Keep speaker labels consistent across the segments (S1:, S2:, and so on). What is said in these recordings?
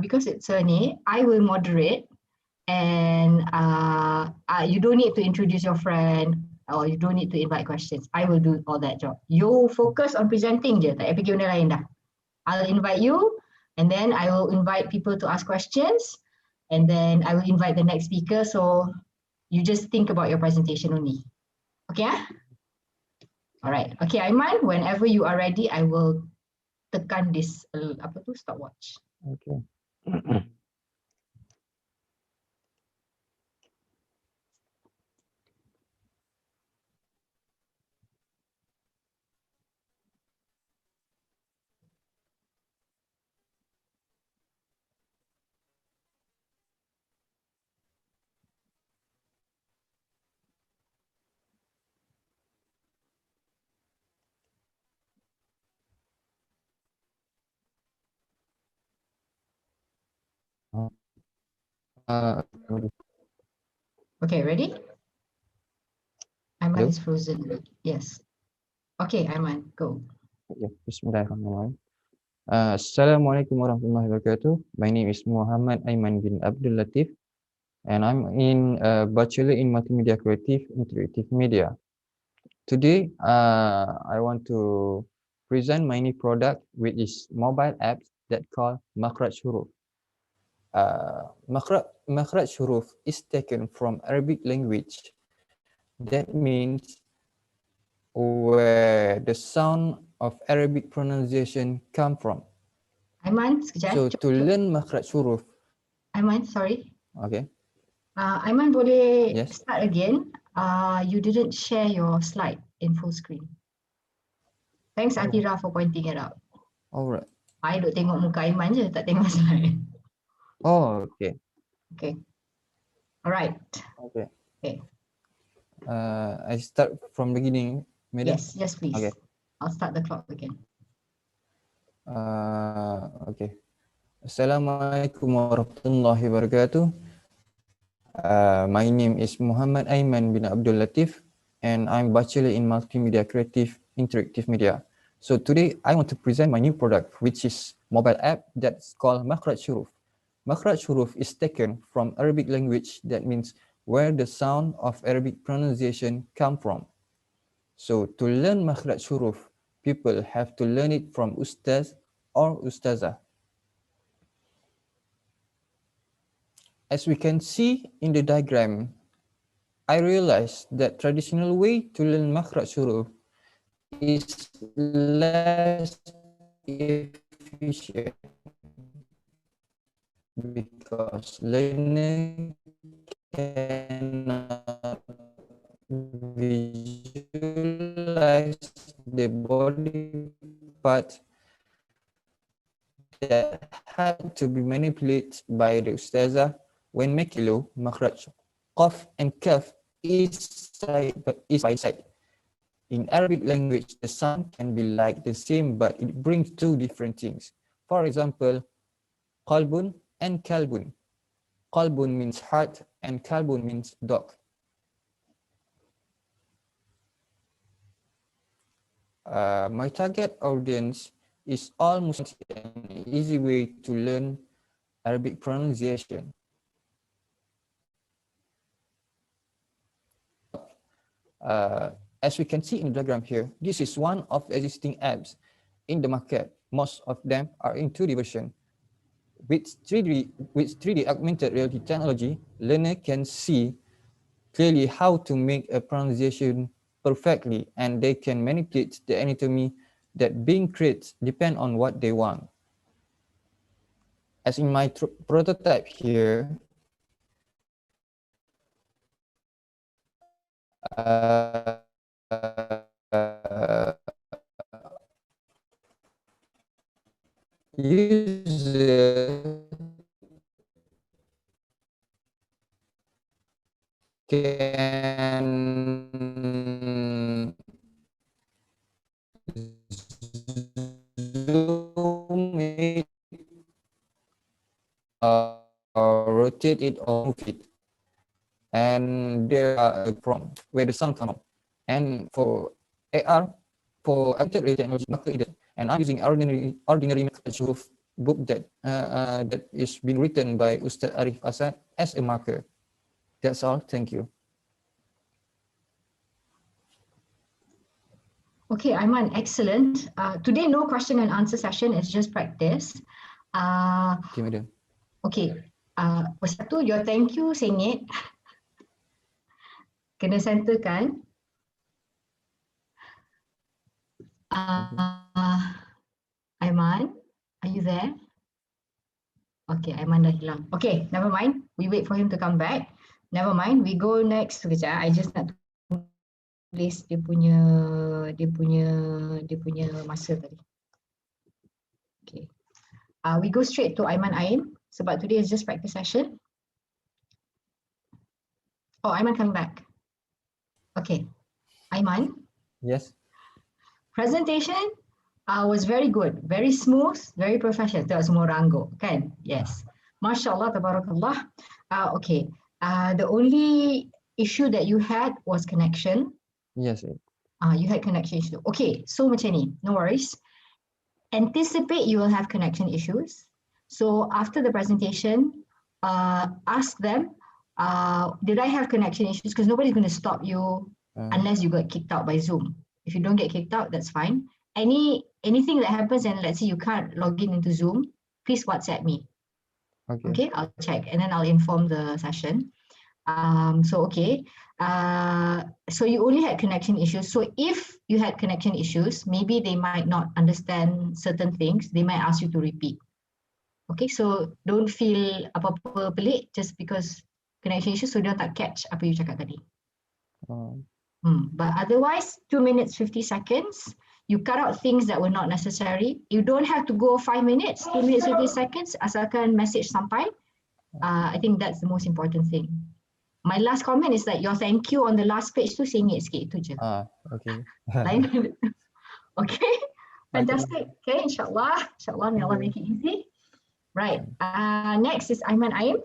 S1: because it's Surname, I will moderate, and you don't need to introduce your friend or you don't need to invite questions. I will do all that job. You focus on presenting je, tak payah fikir benda lain dah. I'll invite you, and then I will invite people to ask questions, and then I will invite the next speaker. So you just think about your presentation only. Okay? All right. Okay, Aiman, whenever you are ready, I will tekan this stopwatch.
S2: Okay.
S1: Okay, ready? Aiman
S2: Hello?
S1: is frozen. Yes. Okay, Aiman, go.
S2: Okay. Bismillahirrahmanirrahim. Assalamualaikum warahmatullahi wabarakatuh. My name is Muhammad Aiman bin Abdul Latif, and I'm in Bachelor in Multimedia Creative Interactive Media. Today, I want to present my new product, which is mobile apps that called Makhraj Huruf. Makhraj Huruf is taken from Arabic language. That means where the sound of Arabic pronunciation come from.
S1: Aiman, sekejap.
S2: So to learn Makhraj Huruf.
S1: Aiman, sorry.
S2: Okay.
S1: Aiman, boleh
S2: Yes.
S1: start again. You didn't share your slide in full screen. Thanks, Atira, for pointing it out.
S2: Alright.
S1: I duk tengok muka Aiman je, tak tengok slide.
S2: Oh, okay.
S1: Okay. Alright.
S2: Okay.
S1: Okay.
S2: I start from beginning, Media?
S1: Yes, please.
S2: Okay.
S1: I'll start the clock again.
S2: Okay. Assalamualaikum warahmatullahi wabarakatuh. My name is Muhammad Aiman bin Abdul Latif, and I'm Bachelor in Multimedia Creative Interactive Media. So today I want to present my new product, which is mobile app that's called Makhraj Huruf. Makhraj Huruf is taken from Arabic language, that means where the sound of Arabic pronunciation come from. So to learn Makhraj Huruf, people have to learn it from Ustaz or Ustazah. As we can see in the diagram, I realized that traditional way to learn Makhraj Huruf is less efficient because learner cannot visualize the body part that had to be manipulated by the Ustazah when making low Makhraj. Qaf and Kaf is by side. In Arabic language, the sound can be like the same, but it brings two different things. For example, qalbun and kalbun. Qalbun means heart and kalbun means dog. My target audience is almost an easy way to learn Arabic pronunciation. As we can see in the diagram here, this is one of the existing apps in the market. Most of them are in 2D version. With 3D augmented reality technology, learner can see clearly how to make a pronunciation perfectly, and they can manipulate the anatomy that being created depend on what they want. As in my prototype here, user can zoom it or rotate it or move it. And there are a prompt where the sound comes from. And for AR, for augmented reality technology, and I'm using ordinary Makhraj Huruf book that that is being written by Ustaz Arif Asad as a marker. That's all. Thank you.
S1: Okay, Aiman, excellent. Today, no question and answer session. It's just practice.
S2: Okay, madam.
S1: Okay. Satu, your thank you sengit. Kena centerkan. Aiman, are you there? Okay, Aiman dah hilang. Okay, never mind. We wait for him to come back. Never mind. We go next. Sekejap. I just nak tulis dia punya masa tadi. Okay. We go straight to Aiman Ain sebab today is just practice session. Oh, Aiman coming back. Okay. Aiman.
S2: Yes.
S1: Presentation was very good, very smooth, very professional. Tak semua orang go, kan? Yes. Masya Allah, tabarakallah. Okay. The only issue that you had was connection.
S2: Yes.
S1: You had connection issue. Okay, so macam ni, no worries. Anticipate you will have connection issues. So after the presentation, ask them, did I have connection issues? Because nobody's going to stop you unless you got kicked out by Zoom. If you don't get kicked out, that's fine. Anything that happens and let's say you can't log in into Zoom, please WhatsApp me. Okay, I'll check and then I'll inform the session. So you only had connection issues. So if you had connection issues, maybe they might not understand certain things. They might ask you to repeat. Okay, so don't feel apa-apa pelik just because connection issues, so dia tak catch apa you cakap tadi. But otherwise, 2 minutes, 50 seconds, you cut out things that were not necessary. You don't have to go 5 minutes, 2 minutes, 50 seconds, asalkan message sampai. I think that's the most important thing. My last comment is that your thank you on the last page tu sengit sikit, itu je.
S2: Okay.
S1: Okay, fantastic. Okay, insyaAllah. InsyaAllah, may Allah make it easy. Right, next is Aiman Aim.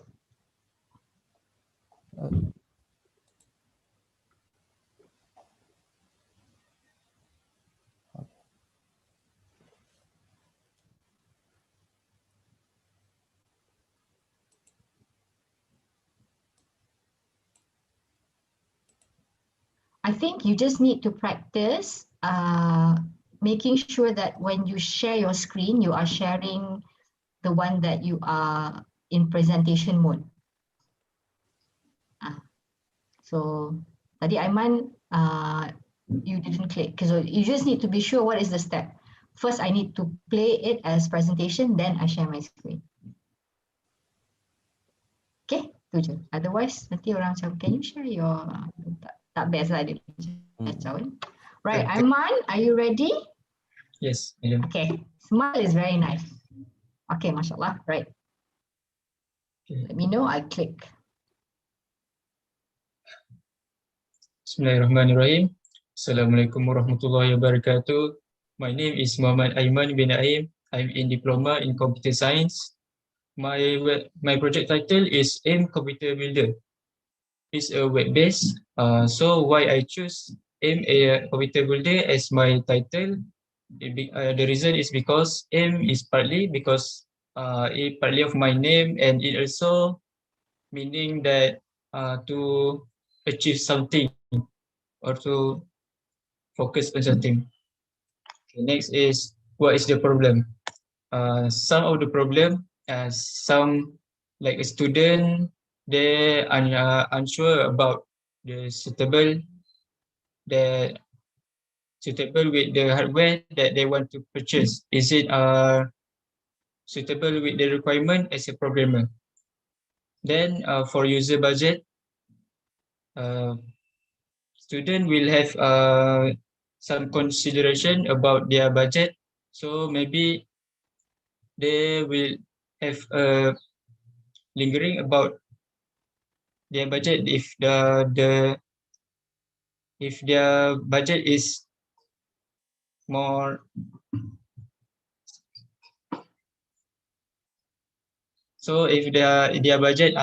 S1: I think you just need to practice making sure that when you share your screen, you are sharing the one that you are in presentation mode. So tadi Aiman, you didn't click. So you just need to be sure what is the step. First, I need to play it as presentation, then I share my screen. Okay, tu je. Otherwise, nanti orang macam, can you share your... Tak best lah dia. Right, Aiman, are you ready?
S3: Yes, madam.
S1: Okay, smile is very nice. Okay, mashallah, right.
S3: Okay.
S1: Let me know, I click.
S3: Bismillahirrahmanirrahim. Assalamualaikum warahmatullahi wabarakatuh. My name is Muhammad Aiman bin Aim. I'm in Diploma in Computer Science. My project title is AIM Computer Builder. It's a web-based. So why I choose AIM Computer Builder as my title? The reason is because AIM is partly because it partly of my name, and it also meaning that to achieve something or to focus on something. Okay, next is what is the problem? Some of the problem, some like a student, they are unsure about the suitable with the hardware that they want to purchase. Is it suitable with the requirement as a programmer? Then for user budget, student will have some consideration about their budget. So maybe they will have lingering about their budget if if their budget is more. So if their budget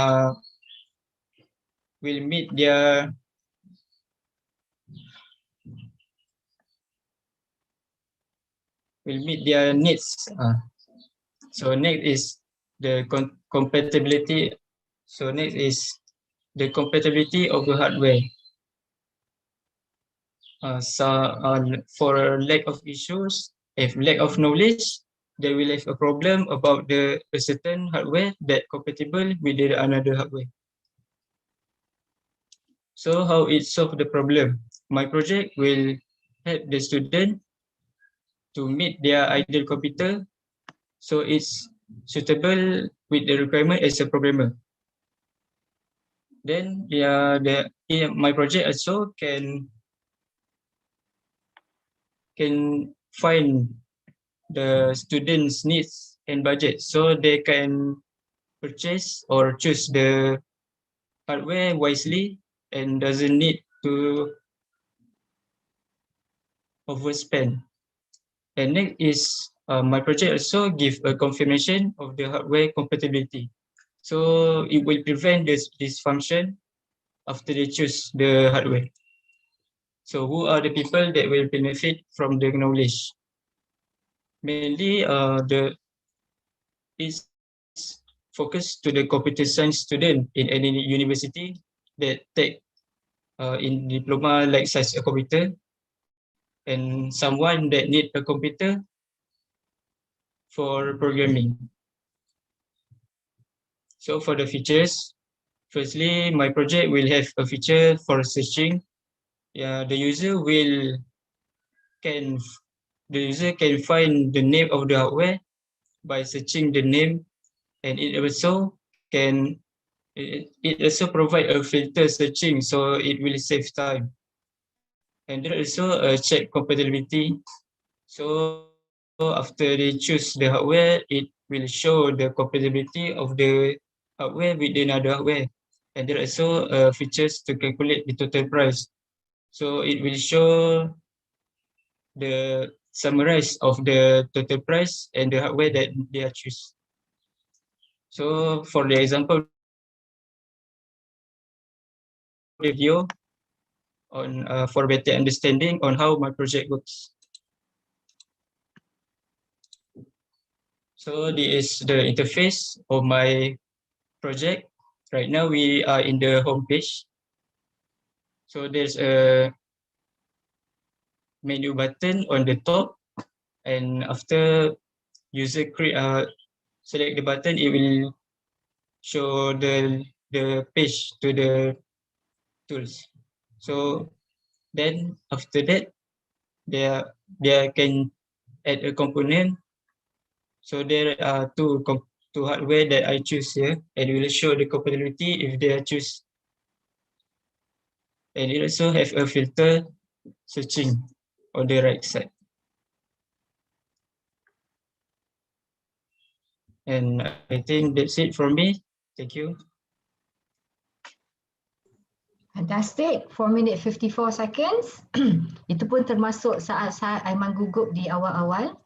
S3: will meet their needs. So next is the compatibility. So next is the compatibility of the hardware. For lack of issues, if lack of knowledge, they will have a problem about a certain hardware that compatible with another hardware. So how it solve the problem? My project will help the student to meet their ideal computer, so it's suitable with the requirement as a programmer. Then my project also can find the students' needs and budget, so they can purchase or choose the hardware wisely and doesn't need to overspend. And next is my project also give a confirmation of the hardware compatibility. So it will prevent this dysfunction after they choose the hardware. So who are the people that will benefit from the knowledge? Mainly is focused to the computer science student in any university that take in diploma like such a computer, and someone that need a computer for programming. So for the features, firstly, my project will have a feature for searching. The user can find the name of the hardware by searching the name, and it also provide a filter searching, so it will save time. And there also a check compatibility. So after they choose the hardware, it will show the compatibility of the hardware with another hardware. And there are also features to calculate the total price. So it will show the summarize of the total price and the hardware that they are choose. So for the example video on for better understanding on how my project works. So this is the interface of my project. Right now we are in the home page. So there's a menu button on the top, and after user select the button, it will show the page to the tools. So then after that, there can add a component. So there are two hardware that I choose here, and it will show the compatibility if they are choose. And it also have a filter searching on the right side. And I think that's it from me. Thank you.
S1: Fantastic. 4 minutes 54 seconds. Itu pun termasuk saat Aiman gugup di awal-awal.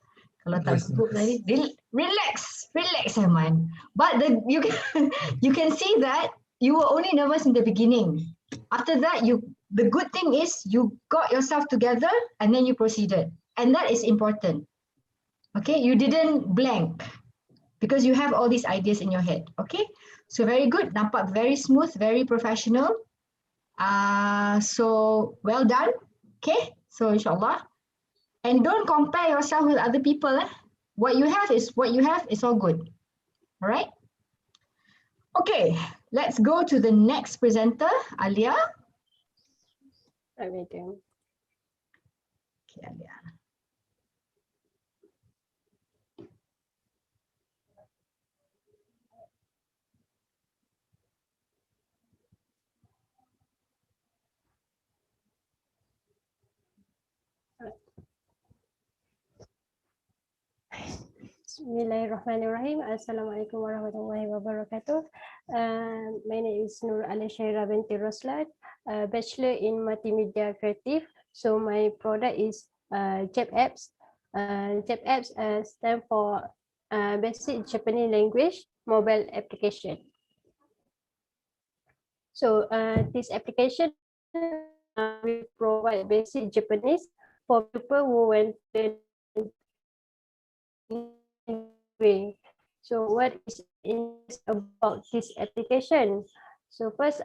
S1: Kalau tak gugup tadi, relax Aiman. But you can see that you were only nervous in the beginning. After that, the good thing is you got yourself together and then you proceeded. And that is important. Okay, you didn't blank because you have all these ideas in your head. Okay, so very good. Nampak very smooth, very professional. So well done. Okay, so inshallah. And don't compare yourself with other people. What you have is all good. All right. Okay, let's go to the next presenter, Alia. Okay, Alia.
S4: Bismillahirrahmanirrahim. Assalamualaikum warahmatullahi wabarakatuh. My name is Nur Alishaira binti Roslan, Bachelor in Multimedia Creative. So my product is JAP Apps. JAP Apps stand for Basic Japanese Language Mobile Application. So this application will provide basic Japanese for people who want to learn. So what is interesting about this application? So first,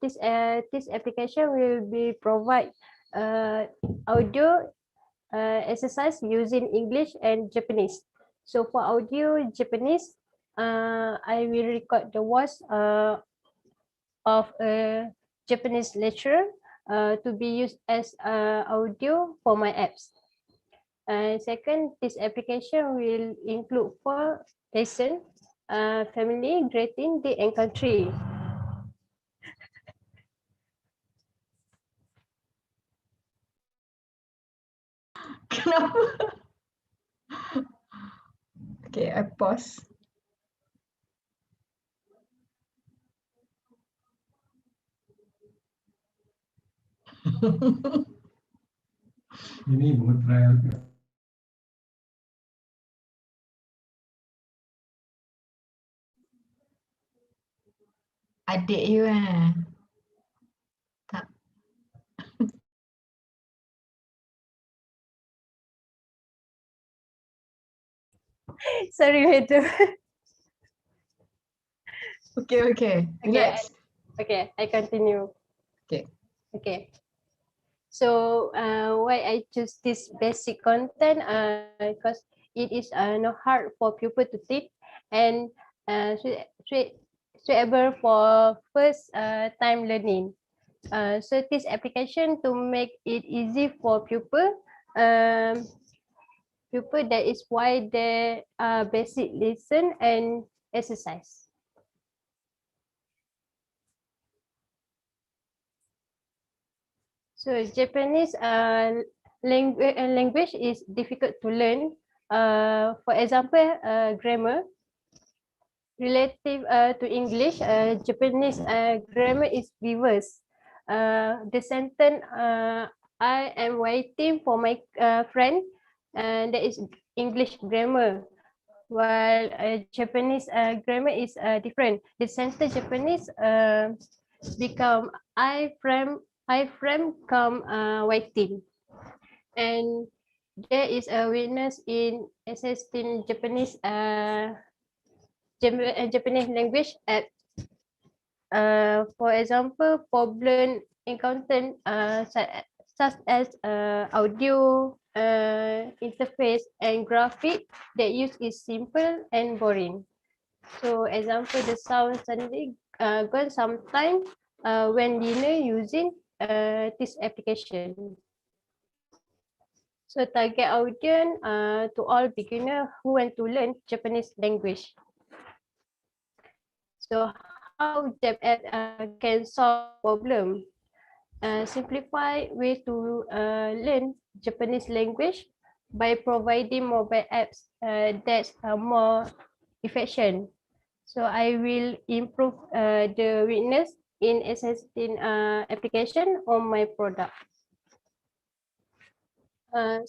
S4: this application will be provide audio exercise using English and Japanese. So for audio Japanese, I will record the voice of a Japanese lecturer to be used as audio for my apps. Second, this application will include 4 lesson, family, greeting, day, and country.
S1: Kenapa? Okay, I pause.
S5: Ini buat trial.
S1: Adik you tak.
S4: Sorry, Madam.
S1: Okay. Relax.
S4: Okay, I continue. Okay. So why I choose this basic content? Because it is not hard for people to teach and suitable for first time learning. So this application to make it easy for pupil. That is why they basic lesson and exercise. So Japanese language is difficult to learn. For example, grammar. Relative to English, Japanese grammar is reverse. The sentence I am waiting for my friend, that is English grammar. While Japanese grammar is different. The sentence Japanese become I friend come waiting, and there is a witness in assisting Japanese Japanese language at for example problem encountered such as audio interface and graphic that use is simple and boring. So example, the sound suddenly gone sometime when dinner using this application. So target audience to all beginner who want to learn Japanese language. So how Jap app can solve problem? Simplify way to learn Japanese language by providing mobile apps that's more efficient. So I will improve the witness in existing application on my product.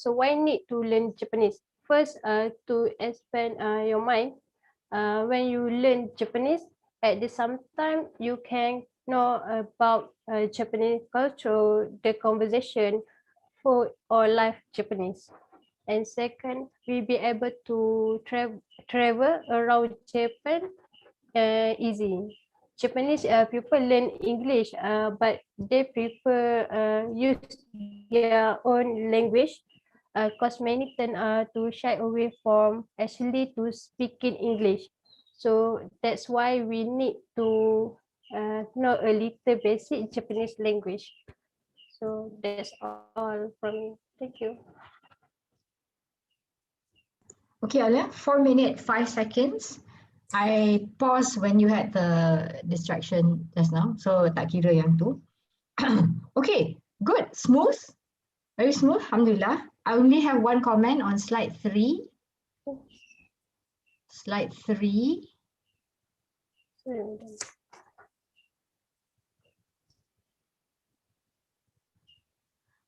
S4: So why need to learn Japanese? First, to expand your mind. When you learn Japanese, at the same time you can know about Japanese culture, the conversation, food, or life Japanese. And second, we'll be able to travel around Japan easy. Japanese people learn English, but they prefer use their own language because many tend to shy away from actually to speaking English. So that's why we need to know a little basic Japanese language. So that's all from me. Thank you.
S1: Okay, Alia, 4 minutes, 5 seconds. I pause when you had the distraction just now. So tak kira yang tu. Okay, good, smooth. Very smooth, Alhamdulillah. I only have one comment on slide 3. Slide 3.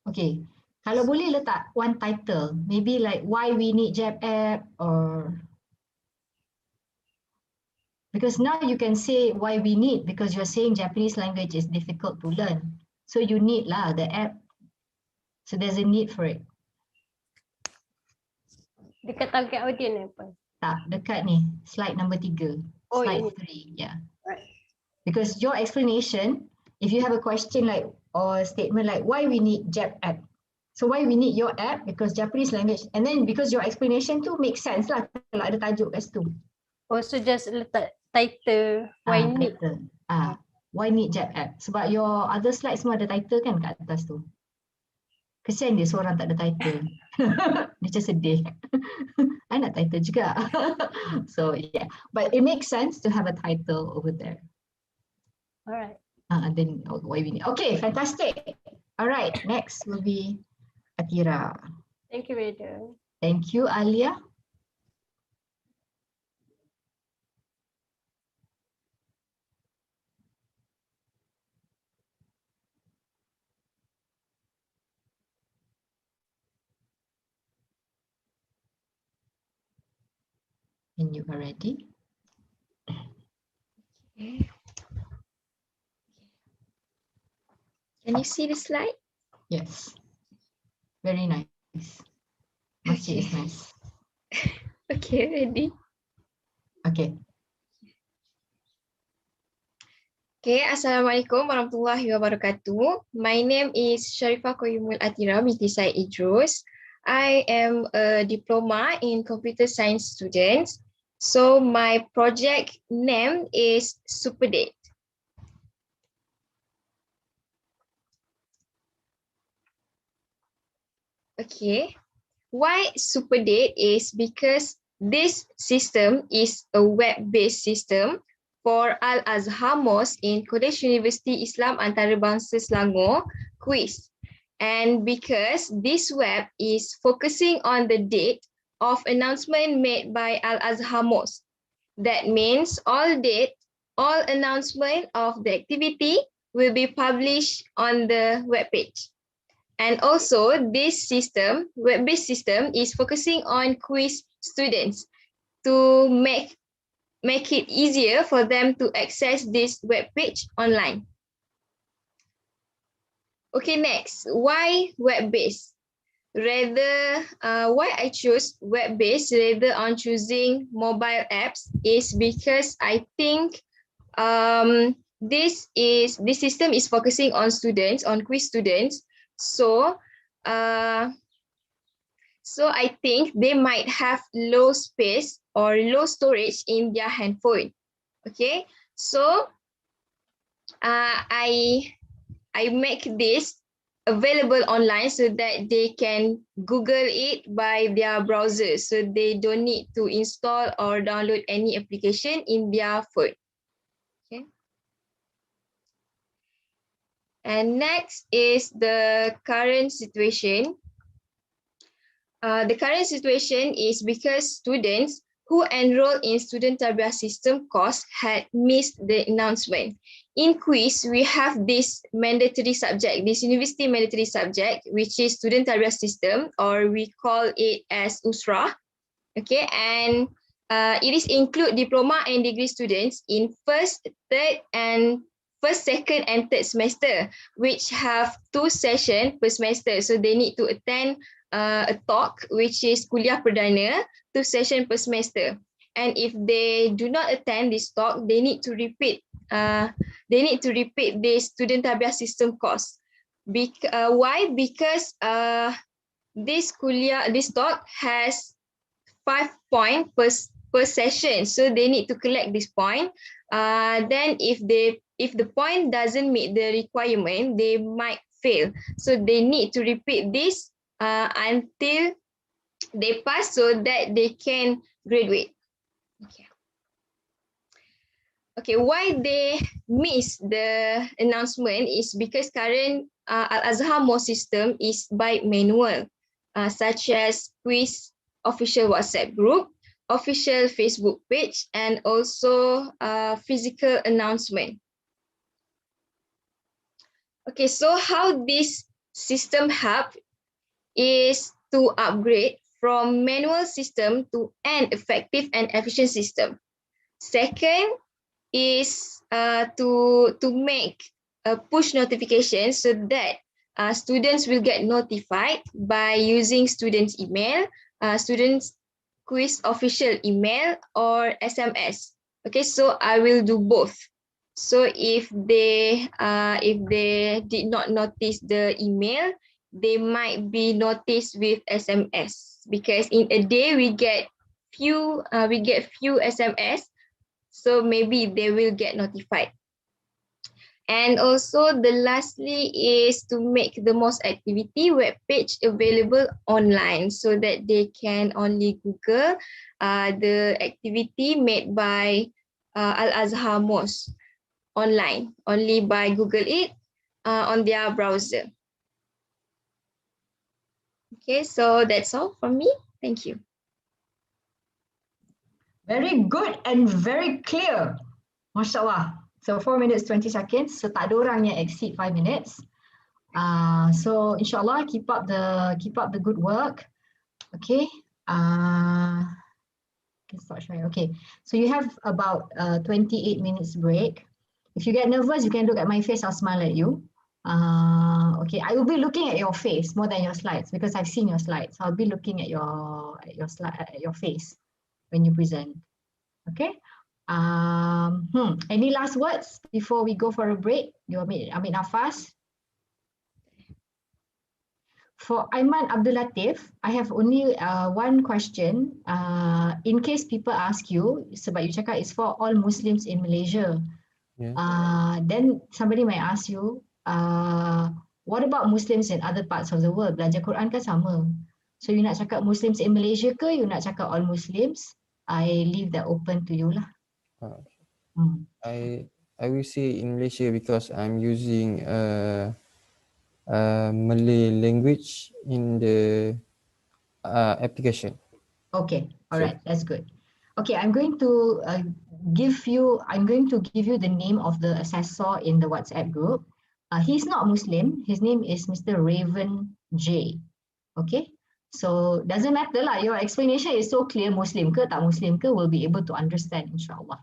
S1: Okay, kalau boleh letak one title, maybe like why we need Jap app, or because now you can say why we need, because you're saying Japanese language is difficult to learn. So you need lah the app. So there's a need for it.
S4: Dekat target audience apa?
S1: Tak, dekat ni, slide number 3.
S4: Oh,
S1: Slide
S4: ini.
S1: 3, yeah.
S4: Right.
S1: Because your explanation, if you have a question like or a statement like why we need Jap app. So why we need your app? Because Japanese language, and then because your explanation tu makes sense lah kalau ada tajuk kat situ.
S4: Also just letak title why need.
S1: Title. Why need Jap app? Sebab your other slide semua ada title kan kat atas tu. Kesian dia seorang tak ada title. Dia macam sedih. I nak title juga. So yeah, but it makes sense to have a title over there.
S4: Alright.
S1: Then why we need. Okay, fantastic. All right, next will be Atira.
S4: Thank you, Rachel.
S1: Thank you, Alia. And you are ready?
S5: Okay. Can you see the slide?
S1: Yes. Very nice. Masjid is
S5: Okay.
S1: nice.
S5: Okay, ready?
S1: Okay.
S5: Okay, Assalamualaikum warahmatullahi wabarakatuh. My name is Sharifah Koyumul Atira binti Said Idrus. I am a diploma in computer science student. So my project name is Superdate. Okay, why Superdate is because this system is a web-based system for Al-Azhar Mosque in College University Islam Antarabangsa Selangor, KUIS. And because this web is focusing on the date of announcement made by Al-Azhar Mosque. That means all announcement of the activity will be published on the web page. And also this system, web-based system, is focusing on quiz students to make it easier for them to access this web page online. Okay, next, why web-based? Why I choose web-based rather on choosing mobile apps is because I think this system is focusing on students, on quiz students. So I think they might have low space or low storage in their handphone. Okay, so I make this available online so that they can Google it by their browser, so they don't need to install or download any application in their phone. Okay. And next is the current situation. The current situation is because students who enroll in student tarbiyah system course had missed the announcement. In quiz, we have this mandatory subject, this university mandatory subject, which is student tarbiyah system, or we call it as USRA. Okay, and it is include diploma and degree students in first, second, and third semester, which have 2 sessions per semester. So they need to attend a talk, which is kuliah perdana, 2 sessions per semester. And if they do not attend this talk, they need to repeat. This student tarbiyah system course. Why? Because this talk has 5 points per session, so they need to collect this point. Then if the point doesn't meet the requirement, they might fail. So they need to repeat this until they pass, so that they can graduate. Okay, why they miss the announcement is because current Al-Azhar Mosque system is by manual, such as quiz official WhatsApp group, official Facebook page, and also physical announcement. Okay, so how this system help is to upgrade from manual system to an effective and efficient system. Second is to make a push notification so that students will get notified by using students' email, students' KUIS official email or SMS. Okay, so I will do both. So if they did not notice the email, they might be noticed with SMS, because in a day we get few SMS, so maybe they will get notified. And also the lastly is to make the most activity web page available online, so that they can only Google the activity made by Al-Azhar Mosque online, only by Google it on their browser. Okay, so that's all from me. Thank you.
S1: Very good and very clear. Masya Allah. So 4 minutes 20 seconds. So tak ada orang yang exceed 5 minutes. So insyaAllah keep up the good work. Okay. Start sharing. Okay. So you have about 28 minutes break. If you get nervous, you can look at my face. I'll smile at you. Okay. I will be looking at your face more than your slides, because I've seen your slides. So I'll be looking at your face when you present. Okay. Any last words before we go for a break? You ambil nafas. For Aiman Abdul Latif, I have only one question. In case people ask you, sebab you cakap it's for all Muslims in Malaysia.
S2: Yeah.
S1: Then somebody might ask you, what about Muslims in other parts of the world? Belajar Quran kan sama. So you nak cakap Muslims in Malaysia ke? You nak cakap all Muslims? I leave that open to you lah.
S2: I will say in Malaysia because I'm using Malay language in the application.
S1: Okay, all right, that's good. Okay, I'm going to give you the name of the assessor in the WhatsApp group. He's not Muslim. His name is Mr. Raven J. Okay, so doesn't matter lah. Your explanation is so clear. Muslim ke tak Muslim ke, will be able to understand, insyaAllah.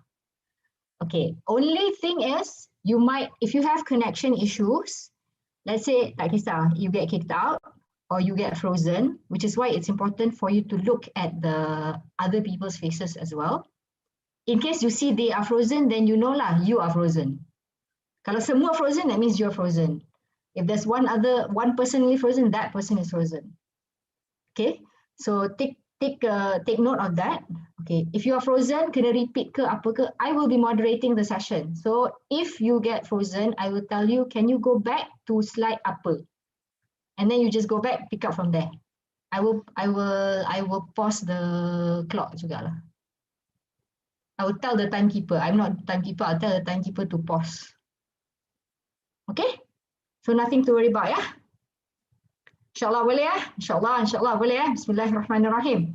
S1: Okay, only thing is, you might, if you have connection issues, let's say, tak kisah, you get kicked out or you get frozen, which is why it's important for you to look at the other people's faces as well. In case you see they are frozen, then you know lah, you are frozen. Kalau semua frozen, that means you're frozen. If there's one person only frozen, that person is frozen. Okay, so take note of that. Okay, if you are frozen, kena repeat ke apa ke, I will be moderating the session. So if you get frozen, I will tell you, can you go back to slide apa? And then you just go back, pick up from there. I will pause the clock juga lah. I will tell the timekeeper. I'm not timekeeper. I'll tell the timekeeper to pause. Okay, so nothing to worry about, yeah. InsyaAllah boleh ya. InsyaAllah boleh ya. Bismillahirrahmanirrahim.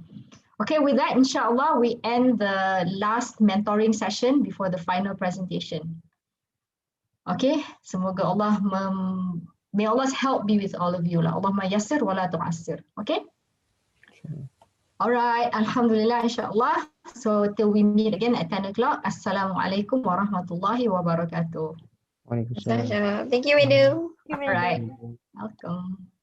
S1: Okay, with that, insyaAllah, we end the last mentoring session before the final presentation. Okay, semoga Allah, may Allah's help be with all of you lah. Allahumma yassir wa la tu'assir. Okay? Alright, Alhamdulillah, insyaAllah. So, till we meet again at 10 o'clock. Assalamualaikum warahmatullahi wabarakatuh.
S2: Waalaikumsalam.
S5: Thank you, Widu.
S1: Alright, welcome.